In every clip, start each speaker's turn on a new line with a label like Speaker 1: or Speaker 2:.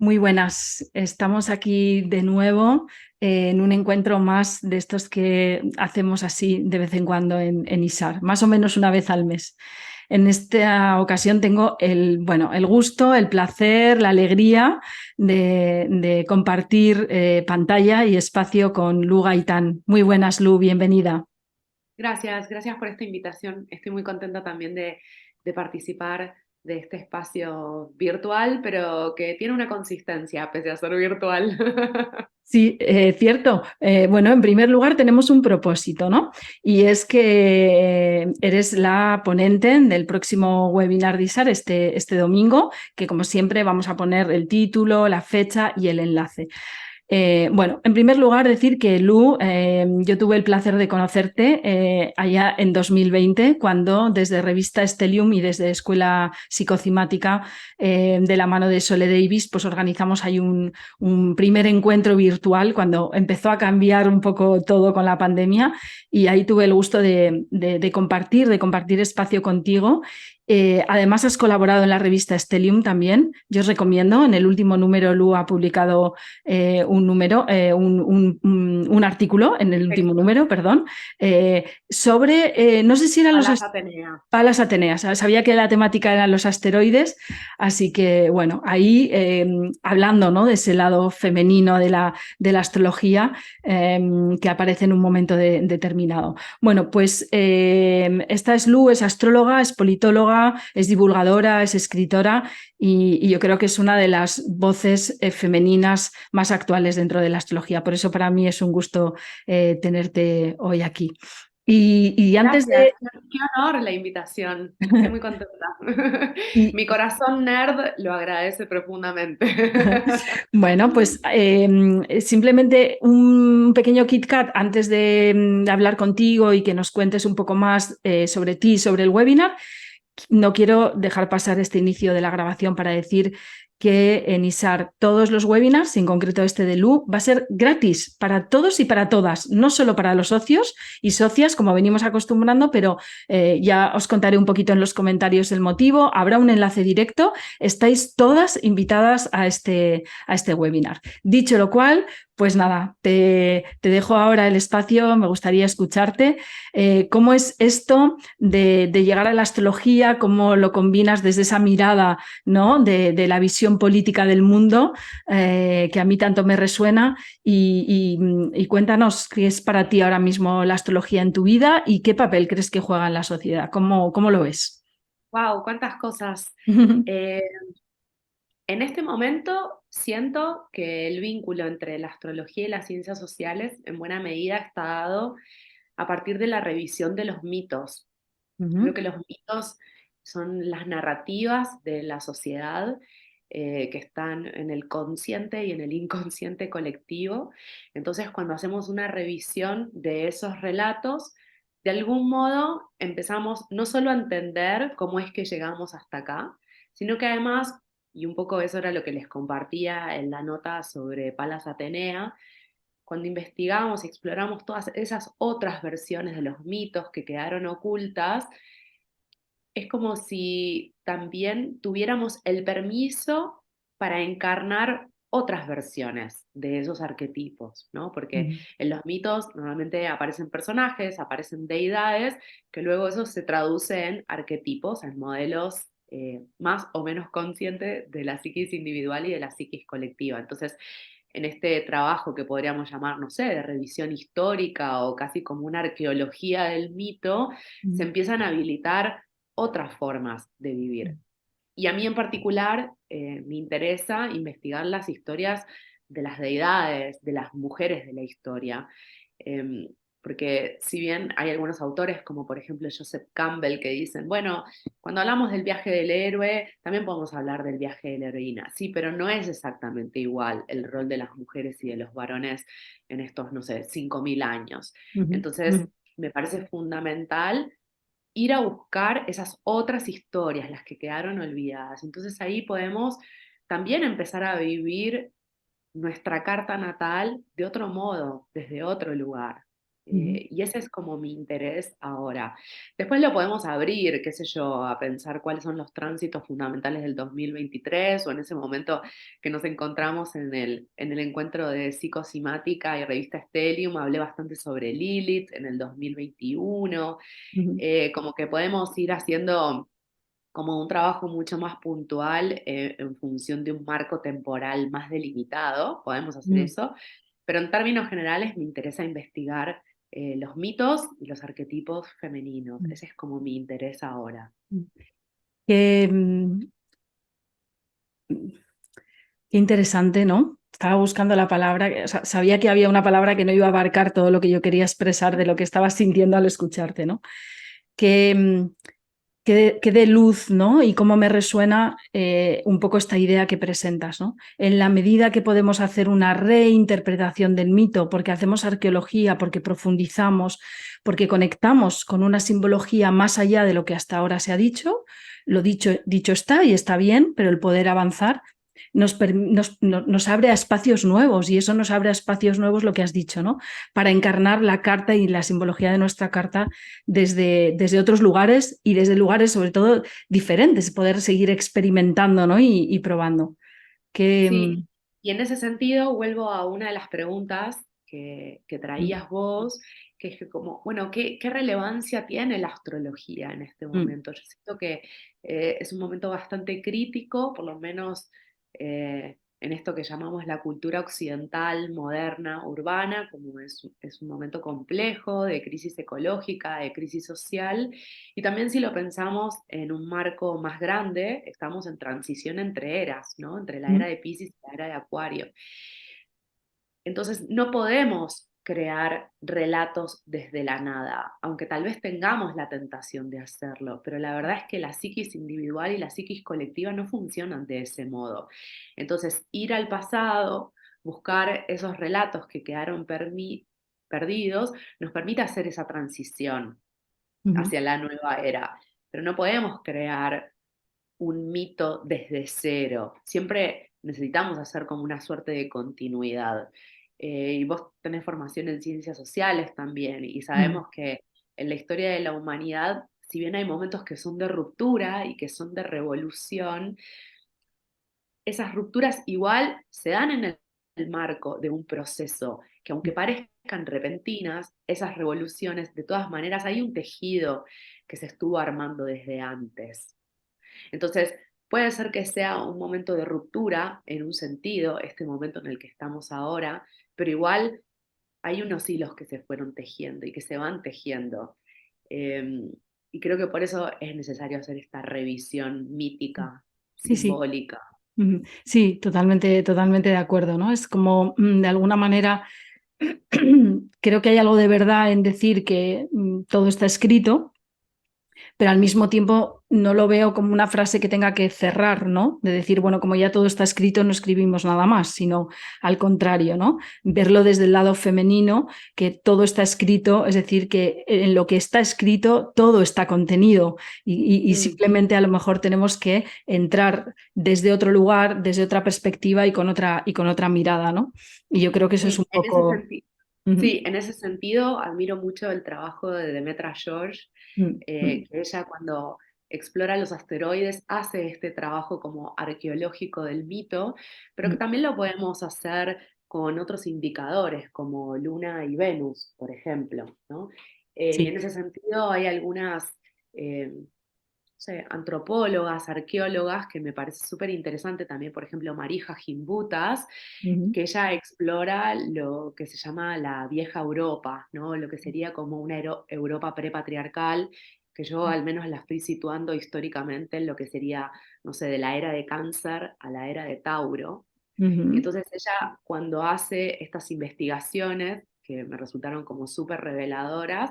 Speaker 1: Muy buenas, estamos aquí de nuevo en un encuentro más de estos que hacemos así de vez en cuando en ISAR, más o menos una vez al mes. En esta ocasión tengo el gusto, el placer, la alegría de compartir pantalla y espacio con Lu Gaitán. Muy buenas, Lu, bienvenida.
Speaker 2: Gracias por esta invitación. Estoy muy contenta también de participar de este espacio virtual, pero que tiene una consistencia pese a ser virtual.
Speaker 1: Sí, cierto. Bueno, en primer lugar tenemos un propósito, ¿no? Y es que eres la ponente del próximo webinar de ISAR este domingo, que como siempre vamos a poner el título, la fecha y el enlace. Bueno, en primer lugar decir que Lu, yo tuve el placer de conocerte allá en 2020, cuando desde Revista Stellium y desde Escuela Psicocimática, de la mano de Sole Davis, pues organizamos ahí un primer encuentro virtual cuando empezó a cambiar un poco todo con la pandemia, y ahí tuve el gusto de compartir espacio contigo. Además has colaborado en la revista Stellium también. Yo os recomiendo, en el último número Lu ha publicado un artículo en el último
Speaker 2: Texto.
Speaker 1: número, perdón, sobre, no sé si eran los
Speaker 2: Palas Atenea.
Speaker 1: palas Ateneas. Sabía que la temática eran los asteroides, así que bueno, ahí hablando, ¿no?, de ese lado femenino de la astrología que aparece en un momento determinado. Bueno, pues esta es Lu, es astróloga, es politóloga, es divulgadora, es escritora, y yo creo que es una de las voces femeninas más actuales dentro de la astrología. Por eso para mí es un gusto tenerte hoy aquí. Y antes
Speaker 2: Gracias,
Speaker 1: de...
Speaker 2: qué honor la invitación. Estoy muy contenta.
Speaker 1: y,
Speaker 2: Mi corazón nerd lo agradece profundamente.
Speaker 1: Bueno, pues simplemente un pequeño Kit Kat antes de hablar contigo y que nos cuentes un poco más sobre ti, sobre el webinar. No quiero dejar pasar este inicio de la grabación para decir que en ISAR todos los webinars, en concreto este de Lu, va a ser gratis para todos y para todas, no solo para los socios y socias, como venimos acostumbrando, pero ya os contaré un poquito en los comentarios el motivo. Habrá un enlace directo. Estáis todas invitadas a este webinar. Dicho lo cual, pues nada, te dejo ahora el espacio. Me gustaría escucharte. ¿Cómo es esto de llegar a la astrología? ¿Cómo lo combinas desde esa mirada, ¿no?, de la visión política del mundo, que a mí tanto me resuena? Y cuéntanos qué es para ti ahora mismo la astrología en tu vida y qué papel crees que juega en la sociedad. ¿Cómo lo ves?
Speaker 2: Wow, cuántas cosas. Eh, En este momento siento que el vínculo entre la astrología y las ciencias sociales en buena medida está dado a partir de la revisión de los mitos. Creo que los mitos son las narrativas de la sociedad que están en el consciente y en el inconsciente colectivo. Entonces, cuando hacemos una revisión de esos relatos, de algún modo empezamos no solo a entender cómo es que llegamos hasta acá, sino que además, y un poco eso era lo que les compartía en la nota sobre Palas Atenea, cuando investigamos y exploramos todas esas otras versiones de los mitos que quedaron ocultas, es como si también tuviéramos el permiso para encarnar otras versiones de esos arquetipos, ¿no? Porque en los mitos normalmente aparecen personajes, aparecen deidades, que luego eso se traduce en arquetipos, en modelos más o menos conscientes de la psiquis individual y de la psiquis colectiva. Entonces, en este trabajo que podríamos llamar, no sé, de revisión histórica o casi como una arqueología del mito, se empiezan a habilitar otras formas de vivir. Y a mí en particular me interesa investigar las historias de las deidades, de las mujeres de la historia. Eh, Porque si bien hay algunos autores, como por ejemplo Joseph Campbell, que dicen, bueno, cuando hablamos del viaje del héroe, también podemos hablar del viaje de la heroína. Sí, pero no es exactamente igual el rol de las mujeres y de los varones en estos, no sé, 5.000 años. Entonces, me parece fundamental ir a buscar esas otras historias, las que quedaron olvidadas. Entonces ahí podemos también empezar a vivir nuestra carta natal de otro modo, desde otro lugar.
Speaker 1: Ujú,
Speaker 2: Y ese es como mi interés ahora. Después lo podemos abrir, qué sé yo, a pensar cuáles son los tránsitos fundamentales del 2023 o en ese momento que nos encontramos en el encuentro de psicosimática y revista Stellium, hablé bastante sobre Lilith en el 2021,
Speaker 1: ujú,
Speaker 2: como que podemos ir haciendo como un trabajo mucho más puntual en función de un marco temporal más delimitado, podemos hacer
Speaker 1: ujú,
Speaker 2: eso, pero en términos generales me interesa investigar los mitos y los arquetipos femeninos. Ese es como mi interés ahora.
Speaker 1: ujú. Qué, qué interesante, ¿no? Estaba buscando la palabra, o sea, sabía que había una palabra que no iba a abarcar todo lo que yo quería expresar de lo que estaba sintiendo al escucharte, ¿no? Que, que dé luz, ¿no? Y cómo me resuena un poco esta idea que presentas, ¿no? En la medida que podemos hacer una reinterpretación del mito, porque hacemos arqueología, porque profundizamos, porque conectamos con una simbología más allá de lo que hasta ahora se ha dicho, lo dicho, dicho está y está bien, pero el poder avanzar nos abre a espacios nuevos y eso nos abre a espacios nuevos lo que has dicho, ¿no? Para encarnar la carta y la simbología de nuestra carta desde otros lugares y desde lugares sobre todo diferentes, poder seguir experimentando, ¿no? Y probando. Que,
Speaker 2: Sí, y en ese sentido vuelvo a una de las preguntas que traías vos, que es que como, bueno, ¿qué relevancia tiene la astrología en este momento? Yo siento que es un momento bastante crítico, por lo menos en esto que llamamos la cultura occidental, moderna, urbana, como es un momento complejo de crisis ecológica, de crisis social, y también si lo pensamos en un marco más grande, estamos en transición entre eras, ¿no? Entre la era de Piscis y la era de Acuario. Entonces, no podemos crear relatos desde la nada, aunque tal vez tengamos la tentación de hacerlo, pero la verdad es que la psiquis individual y la psiquis colectiva no funcionan de ese modo. Entonces, ir al pasado, buscar esos relatos que quedaron perdidos, nos permite hacer esa transición hacia la nueva era. Pero no podemos crear un mito desde cero. Siempre necesitamos hacer como una suerte de continuidad. Y vos tenés formación en ciencias sociales también, y sabemos que en la historia de la humanidad, si bien hay momentos que son de ruptura y que son de revolución, esas rupturas igual se dan en el marco de un proceso que aunque parezcan repentinas, esas revoluciones, de todas maneras hay un tejido que se estuvo armando desde antes. Entonces, puede ser que sea un momento de ruptura en un sentido, este momento en el que estamos ahora, pero igual hay unos hilos que se fueron tejiendo y que se van tejiendo. Eh, y creo que por eso es necesario hacer esta revisión mítica,
Speaker 1: sí, sí.
Speaker 2: simbólica.
Speaker 1: Sí, totalmente, totalmente de acuerdo, ¿no? Es como, de alguna manera, creo que hay algo de verdad en decir que todo está escrito, pero al mismo tiempo no lo veo como una frase que tenga que cerrar, ¿no? De decir, bueno, como ya todo está escrito, no escribimos nada más, sino al contrario, ¿no? Verlo desde el lado femenino, que todo está escrito, es decir, que en lo que está escrito todo está contenido y
Speaker 2: Mm.
Speaker 1: simplemente a lo mejor tenemos que entrar desde otro lugar, desde otra perspectiva y con otra mirada, ¿no? Y yo creo que eso es
Speaker 2: Sí,
Speaker 1: un
Speaker 2: en ese
Speaker 1: poco...
Speaker 2: sentido.
Speaker 1: Uh
Speaker 2: Sí, en ese sentido admiro mucho el trabajo de Demetra George,
Speaker 1: -huh,
Speaker 2: que ella cuando explora los asteroides hace este trabajo como arqueológico del mito, pero que también lo podemos hacer con otros indicadores como Luna y Venus, por ejemplo, ¿no? Y en
Speaker 1: sí.
Speaker 2: ese sentido hay algunas sé, antropólogas, arqueólogas, que me parece súper interesante también, por ejemplo, Marija Gimbutas,
Speaker 1: Uh
Speaker 2: que ella explora lo que se llama la vieja Europa, ¿no? Lo que sería como una Europa prepatriarcal, que yo al menos la estoy situando históricamente en lo que sería, no sé, de la era de Cáncer a la era de Tauro. Y
Speaker 1: -huh,
Speaker 2: entonces ella, cuando hace estas investigaciones, que me resultaron como súper reveladoras,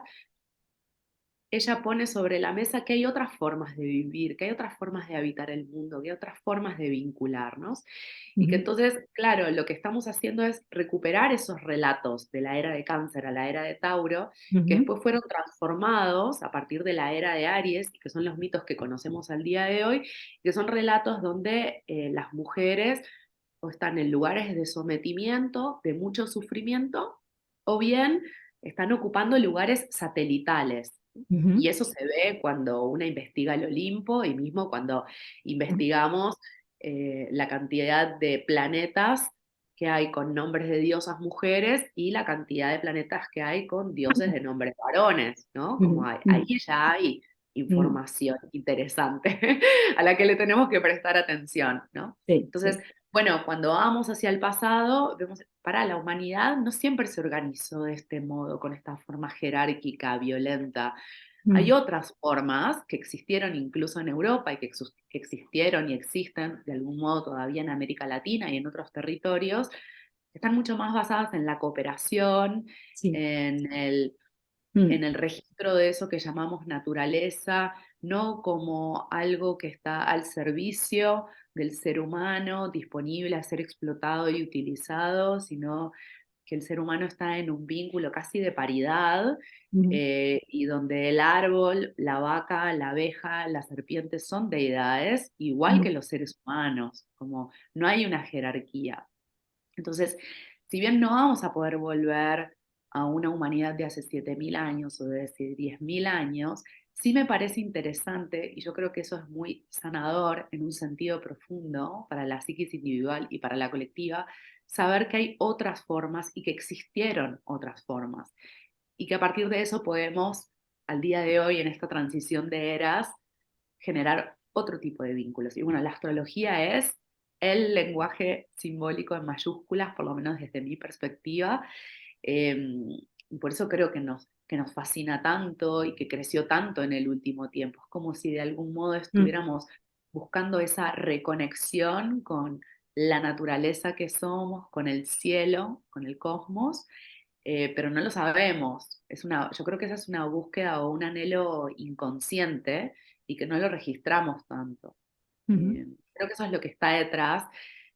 Speaker 2: ella pone sobre la mesa que hay otras formas de vivir, que hay otras formas de habitar el mundo, que hay otras formas de vincularnos. Y que
Speaker 1: uh
Speaker 2: entonces, claro, lo que estamos haciendo es recuperar esos relatos de la era de Cáncer a la era de Tauro, que
Speaker 1: -huh,
Speaker 2: después fueron transformados a partir de la era de Aries, que son los mitos que conocemos al día de hoy, que son relatos donde las mujeres o están en lugares de sometimiento, de mucho sufrimiento, o bien están ocupando lugares satelitales.
Speaker 1: Ujú,
Speaker 2: Y eso se ve cuando una investiga el Olimpo y mismo cuando investigamos la cantidad de planetas que hay con nombres de diosas mujeres y la cantidad de planetas que hay con dioses de nombres varones, ¿no?
Speaker 1: ujú,
Speaker 2: Como ahí
Speaker 1: ujú,
Speaker 2: ya hay
Speaker 1: ujú.
Speaker 2: información interesante a la que le tenemos que prestar atención, ¿no?
Speaker 1: Sí,
Speaker 2: Entonces,
Speaker 1: sí.
Speaker 2: bueno, cuando vamos hacia el pasado, vemos, para la humanidad no siempre se organizó de este modo, con esta forma jerárquica, violenta. Hay
Speaker 1: Mm,
Speaker 2: otras formas que existieron incluso en Europa y que existieron y existen de algún modo todavía en América Latina y en otros territorios, que están mucho más basadas en la cooperación,
Speaker 1: sí.
Speaker 2: en el
Speaker 1: Mm,
Speaker 2: en el registro de eso que llamamos naturaleza, no como algo que está al servicio del ser humano, disponible a ser explotado y utilizado, sino que el ser humano está en un vínculo casi de paridad,
Speaker 1: mm,
Speaker 2: y donde el árbol, la vaca, la abeja, la serpiente son deidades, igual
Speaker 1: mm,
Speaker 2: que los seres humanos, como no hay una jerarquía. Entonces, si bien no vamos a poder volver a una humanidad de hace 7.000 años o de hace 10.000 años, sí me parece interesante, y yo creo que eso es muy sanador en un sentido profundo para la psiquis individual y para la colectiva, saber que hay otras formas y que existieron otras formas. Y que a partir de eso podemos, al día de hoy, en esta transición de eras, generar otro tipo de vínculos. Y bueno, la astrología es el lenguaje simbólico en mayúsculas, por lo menos desde mi perspectiva. Y por eso creo que nos fascina tanto y que creció tanto en el último tiempo. Es como si de algún modo
Speaker 1: mm,
Speaker 2: estuviéramos buscando esa reconexión con la naturaleza que somos, con el cielo, con el cosmos, pero no lo sabemos. Yo creo que esa es una búsqueda o un anhelo inconsciente y que no lo registramos tanto.
Speaker 1: ujú.
Speaker 2: Creo que eso es lo que está detrás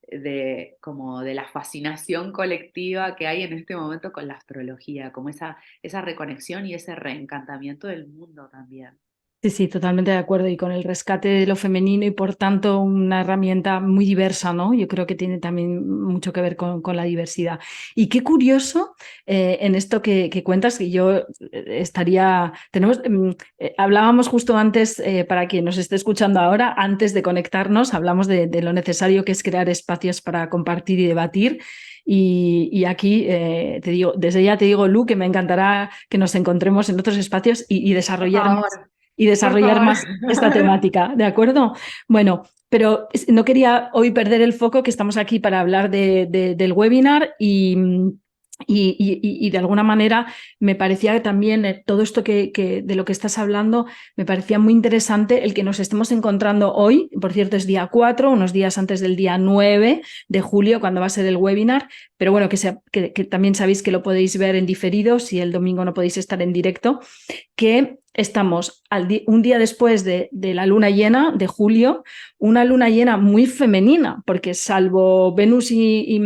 Speaker 2: de, como de la fascinación colectiva que hay en este momento con la astrología, como esa reconexión y ese reencantamiento del mundo también.
Speaker 1: Sí, sí, totalmente de acuerdo. Y con el rescate de lo femenino y por tanto una herramienta muy diversa, ¿no? Yo creo que tiene también mucho que ver con la diversidad. Y qué curioso en esto que cuentas, que yo hablábamos justo antes, para quien nos esté escuchando ahora, antes de conectarnos, hablamos de lo necesario que es crear espacios para compartir y debatir. Y aquí te digo, desde ya te digo, Lu, que me encantará que nos encontremos en otros espacios y
Speaker 2: Por
Speaker 1: desarrollar más
Speaker 2: favor,
Speaker 1: y
Speaker 2: por
Speaker 1: desarrollar
Speaker 2: favor.
Speaker 1: más esta temática, ¿de acuerdo? Bueno, pero no quería hoy perder el foco, que estamos aquí para hablar del webinar y de alguna manera me parecía también todo esto de lo que estás hablando, me parecía muy interesante el que nos estemos encontrando hoy, por cierto es día 4, unos días antes del día 9 de julio, cuando va a ser el webinar, pero bueno, que también sabéis que lo podéis ver en diferido si el domingo no podéis estar en directo, que estamos un día después de la luna llena de julio, una luna llena muy femenina, porque salvo Venus y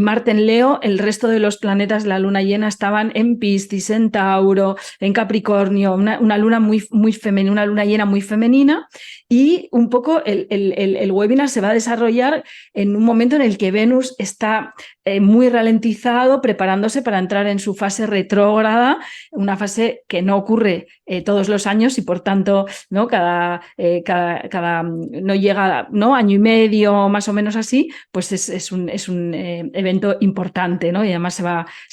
Speaker 1: Marte en Leo, el resto de los planetas de la luna llena estaban en Piscis, en Tauro, en Capricornio, una luna muy femenina, una luna llena muy femenina, y un poco el webinar se va a desarrollar en un momento en el que Venus está muy ralentizado, preparándose para entrar en su fase retrógrada, una fase que no ocurre todos los años y por tanto ¿no? No llega ¿no? año y medio más o menos así, pues es un evento importante, ¿no? Y además se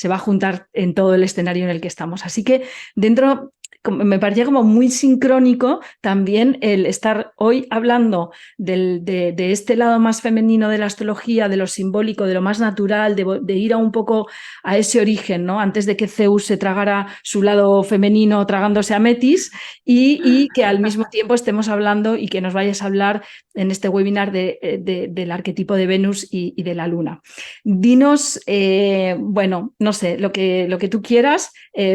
Speaker 1: va a juntar en todo el escenario en el que estamos. Así que dentro me parecía como muy sincrónico también el estar hoy hablando de este lado más femenino de la astrología, de lo simbólico, de lo más natural, de ir a un poco a ese origen, ¿no? Antes de que Zeus se tragara su lado femenino tragándose a Metis y que al mismo tiempo estemos hablando y que nos vayas a hablar en este webinar del arquetipo de Venus y de la Luna. Dinos, bueno, no sé, lo que tú quieras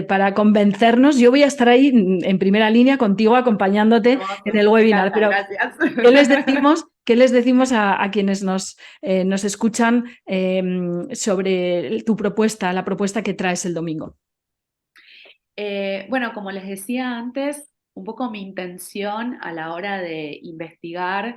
Speaker 1: para convencernos. Yo voy a estar ahí en primera línea contigo acompañándote en
Speaker 2: Hermoso,
Speaker 1: el
Speaker 2: me
Speaker 1: webinar,
Speaker 2: encanta,
Speaker 1: pero
Speaker 2: gracias.
Speaker 1: ¿qué les decimos? ¿Qué les decimos a quienes nos escuchan sobre tu propuesta, la propuesta que traes el domingo?
Speaker 2: Bueno, como les decía antes, un poco mi intención a la hora de investigar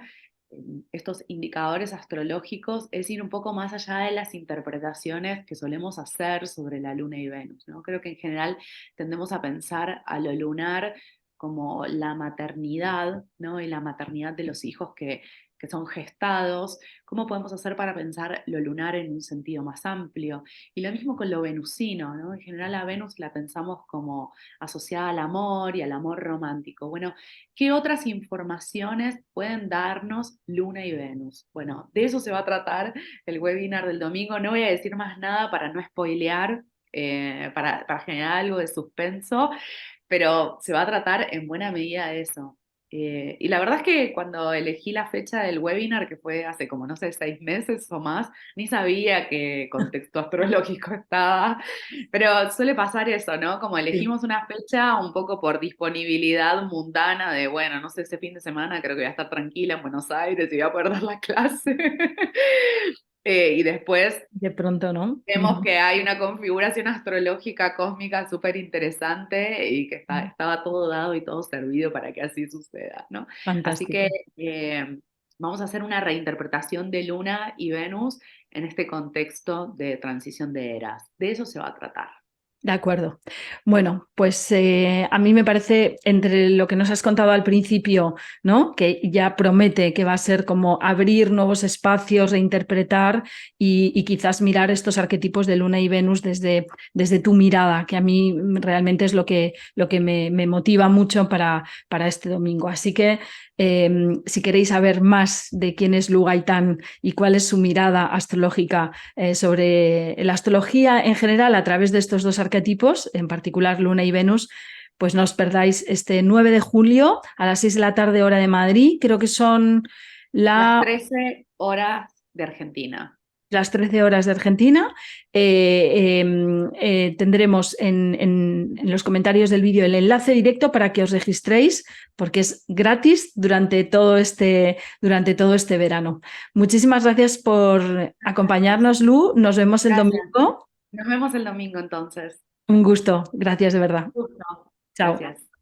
Speaker 2: estos indicadores astrológicos es ir un poco más allá de las interpretaciones que solemos hacer sobre la Luna y Venus, ¿no? Creo que en general tendemos a pensar a lo lunar como la maternidad, ¿no? Y la maternidad de los hijos que son gestados. ¿Cómo podemos hacer para pensar lo lunar en un sentido más amplio? Y lo mismo con lo venusino, ¿no? En general a Venus la pensamos como asociada al amor y al amor romántico. Bueno, ¿qué otras informaciones pueden darnos Luna y Venus? Bueno, de eso se va a tratar el webinar del domingo. No voy a decir más nada para no spoilear, para generar algo de suspenso, pero se va a tratar en buena medida de eso. Y la verdad es que cuando elegí la fecha del webinar, que fue hace como, no sé, 6 meses o más, ni sabía qué contexto astrológico estaba, pero suele pasar eso, ¿no? Como
Speaker 1: Sí.
Speaker 2: elegimos una fecha un poco por disponibilidad mundana de, bueno, no sé, ese fin de semana creo que voy a estar tranquila en Buenos Aires y voy a poder dar la clase. Y después
Speaker 1: De pronto, ¿no?
Speaker 2: vemos que hay una configuración astrológica cósmica súper interesante y que estaba todo dado y todo servido para que así suceda, ¿no? Así que
Speaker 1: Fantástico.
Speaker 2: vamos a hacer una reinterpretación de Luna y Venus en este contexto de transición de eras. De eso se va a tratar.
Speaker 1: De acuerdo. Bueno, pues a mí me parece, entre lo que nos has contado al principio, ¿no? Que ya promete que va a ser como abrir nuevos espacios, reinterpretar y quizás mirar estos arquetipos de Luna y Venus desde tu mirada, que a mí realmente es lo que me motiva mucho para este domingo. Así que si queréis saber más de quién es Lu Gaitán y cuál es su mirada astrológica sobre la astrología en general a través de estos dos arquetipos, en particular Luna y Venus, pues no os perdáis este 9 de julio a las 6 de la tarde hora de Madrid, creo que son
Speaker 2: Las
Speaker 1: la
Speaker 2: 13 horas de Argentina.
Speaker 1: las 13 horas de Argentina. Tendremos en los comentarios del vídeo el enlace directo para que os registréis, porque es gratis durante todo este verano. Muchísimas gracias por acompañarnos, Lu. Nos vemos el
Speaker 2: Gracias.
Speaker 1: domingo.
Speaker 2: Nos vemos el domingo entonces.
Speaker 1: Un gusto. Gracias de verdad.
Speaker 2: Justo.
Speaker 1: Chao.
Speaker 2: Gracias.